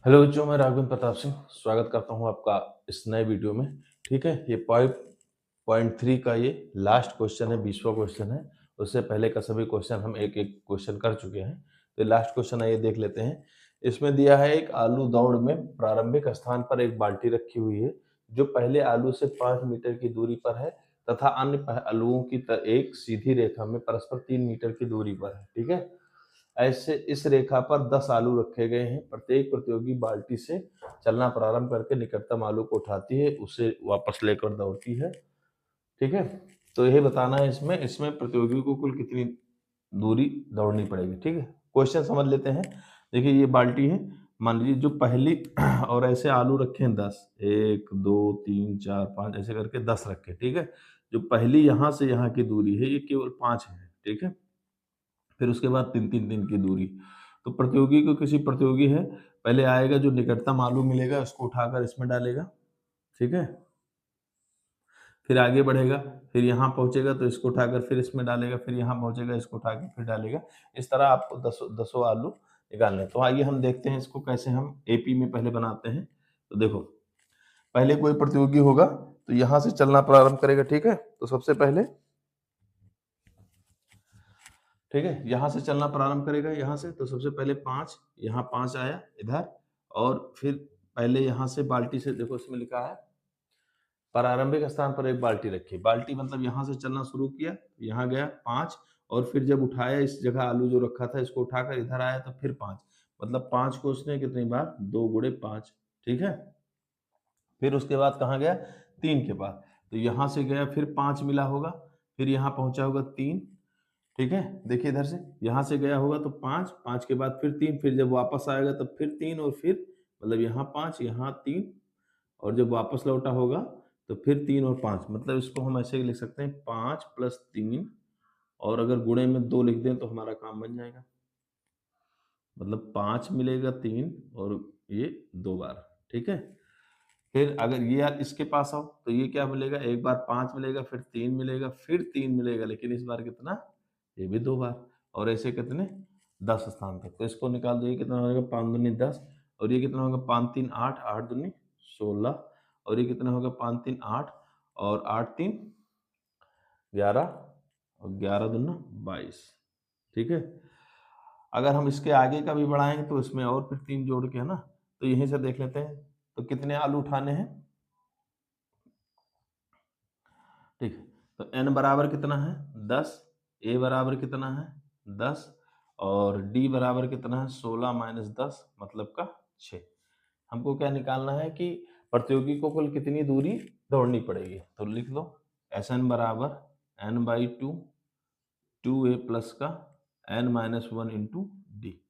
Hello बच्चों, मैं राघवेंद्र प्रताप सिंह स्वागत करता हूं आपका इस नए वीडियो में। ठीक है, ये 5.3 का ये लास्ट क्वेश्चन है, 20वां क्वेश्चन है। उससे पहले का सभी क्वेश्चन हम एक एक क्वेश्चन कर चुके हैं। तो लास्ट क्वेश्चन है, ये देख लेते हैं। इसमें दिया है एक आलू दौड़ में प्रारंभिक स्थान पर एक बाल्टी रखी हुई है जो पहले आलू से 5 मीटर की दूरी पर है तथा अन्य आलुओं की एक सीधी रेखा में परस्पर 3 मीटर की दूरी पर है। ठीक है, ऐसे इस रेखा पर 10 आलू रखे गए हैं। प्रत्येक प्रतियोगी बाल्टी से चलना प्रारंभ करके निकटतम आलू को उठाती है, उसे वापस लेकर दौड़ती है। ठीक है, तो यही बताना है इसमें इसमें प्रतियोगी को कुल कितनी दूरी दौड़नी पड़ेगी। ठीक है, क्वेश्चन समझ लेते हैं। देखिए, ये बाल्टी है, मान लीजिए जो पहली और ऐसे आलू रखे हैं 10, 1 2 3 4 5 ऐसे करके 10 रखे। ठीक है, जो पहली यहाँ से यहाँ की दूरी है ये केवल 5 है। ठीक है, फिर उसके बाद 3 की दूरी। तो प्रतियोगी को किसी प्रतियोगी है, पहले आएगा जो निकटतम आलू मिलेगा उसको उठाकर इसमें डालेगा। ठीक है, फिर आगे बढ़ेगा, फिर यहाँ पहुंचेगा तो इसको उठाकर फिर इसमें डालेगा, फिर यहाँ पहुंचेगा इसको उठा के फिर डालेगा। इस तरह आपको दसों आलू निकालने हैं। तो आइए हम देखते हैं इसको कैसे हम एपी में पहले बनाते हैं। तो देखो, पहले कोई प्रतियोगी होगा तो यहाँ से चलना प्रारंभ करेगा। ठीक है, तो सबसे पहले, ठीक है, यहाँ से चलना प्रारंभ करेगा। यहाँ से तो सबसे पहले 5, यहाँ 5 आया इधर, और फिर पहले यहाँ से बाल्टी से, देखो इसमें लिखा है प्रारंभिक स्थान पर एक बाल्टी रखी। बाल्टी मतलब यहाँ से चलना शुरू किया, यहाँ गया 5, और फिर जब उठाया इस जगह आलू जो रखा था इसको उठाकर इधर आया तो फिर 5, मतलब 5 को उसने कितनी बार, 2 गुणे 5। ठीक है, फिर उसके बाद कहाँ गया, 3 के पास। तो यहाँ से गया, फिर 5 मिला होगा, फिर यहाँ पहुंचा होगा 3। ठीक है, देखिए इधर से यहाँ से गया होगा तो 5, 5 के बाद फिर 3, फिर जब वापस आएगा तब फिर 3, और फिर मतलब यहाँ 5 यहाँ 3, और जब वापस लौटा होगा तो फिर 3 और 5, मतलब इसको हम ऐसे ही लिख सकते हैं 5 + 3, और अगर गुणे में 2 लिख दें तो हमारा काम बन जाएगा। मतलब 5 मिलेगा 3 और ये 2 बार। ठीक है, फिर अगर ये यार इसके पास आओ तो ये क्या मिलेगा, एक बार 5 मिलेगा, फिर 3 मिलेगा, फिर 3 मिलेगा, लेकिन इस बार कितना, ये भी 2 बार, और ऐसे कितने, 10 स्थान तक। तो इसको निकाल दो, ये कितना होगा, 5 दूनी 10, और ये कितना होगा, 5 3 8, 8 दूनी 16, और ये कितना होगा, 5 3 8, और 8 3 11, और 11 दूना 22। ठीक है, अगर हम इसके आगे का भी बढ़ाएंगे तो इसमें और फिर 3 जोड़ के, है ना, तो यहीं से देख लेते हैं तो कितने आलू उठाने हैं। ठीक है, तो n बराबर कितना है, 10, a बराबर कितना है, 10, और d बराबर कितना है, 16 माइनस 10 मतलब का 6। हमको क्या निकालना है कि प्रतियोगी को कुल कितनी दूरी दौड़नी पड़ेगी। तो लिख लो Sn बराबर n/2, 2a प्लस का n-1 इंटू डी।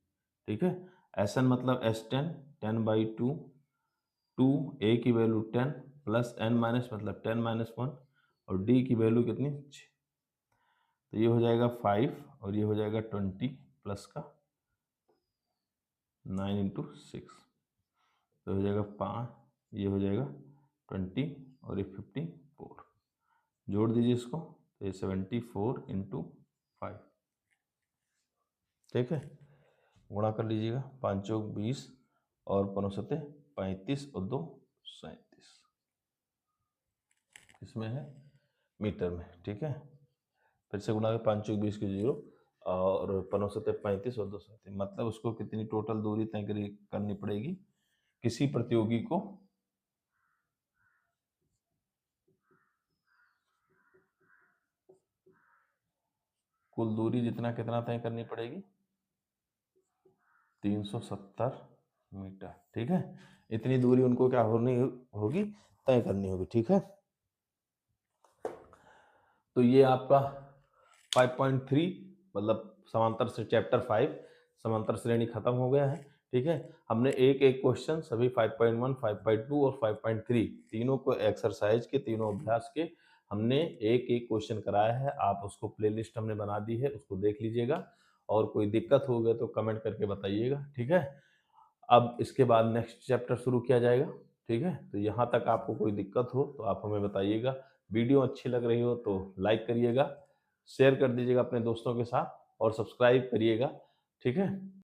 ठीक है, Sn मतलब S10, 10/2, 2a की वैल्यू 10 प्लस n माइनस मतलब 10-1, और d की वैल्यू कितनी, 6। तो ये हो जाएगा 5, और ये हो जाएगा 20 प्लस का 9 इंटू 6, तो हो जाएगा 5, ये हो जाएगा 20, और ये 54। जोड़ दीजिए इसको, तो ये 74 इंटू 5। ठीक है, गुणा कर लीजिएगा, 5 चौक 20, और 5 सते 35, और 2 37, इसमें है मीटर में। ठीक है, फिर से गुणा 5 चौक 20 की 0, और 5 सते 35, और 2 37, मतलब उसको कितनी टोटल दूरी तय करनी पड़ेगी किसी प्रतियोगी को। कुल दूरी जितना कितना तय करनी पड़ेगी, 370 मीटर। ठीक है, इतनी दूरी उनको क्या होनी होगी, तय करनी होगी। ठीक है, तो ये आपका 5.3 मतलब समांतर से चैप्टर 5 समांतर श्रेणी खत्म हो गया है। ठीक है, हमने एक एक क्वेश्चन सभी 5.1, 5.2 और 5.3 तीनों को एक्सरसाइज के, तीनों अभ्यास के हमने एक एक क्वेश्चन कराया है। आप उसको प्लेलिस्ट हमने बना दी है, उसको देख लीजिएगा, और कोई दिक्कत हो गए तो कमेंट करके बताइएगा। ठीक है, अब इसके बाद नेक्स्ट चैप्टर शुरू किया जाएगा। ठीक है, तो यहाँ तक आपको कोई दिक्कत हो तो आप हमें बताइएगा। वीडियो अच्छी लग रही हो तो लाइक करिएगा, शेयर कर दीजिएगा अपने दोस्तों के साथ, और सब्सक्राइब करिएगा। ठीक है।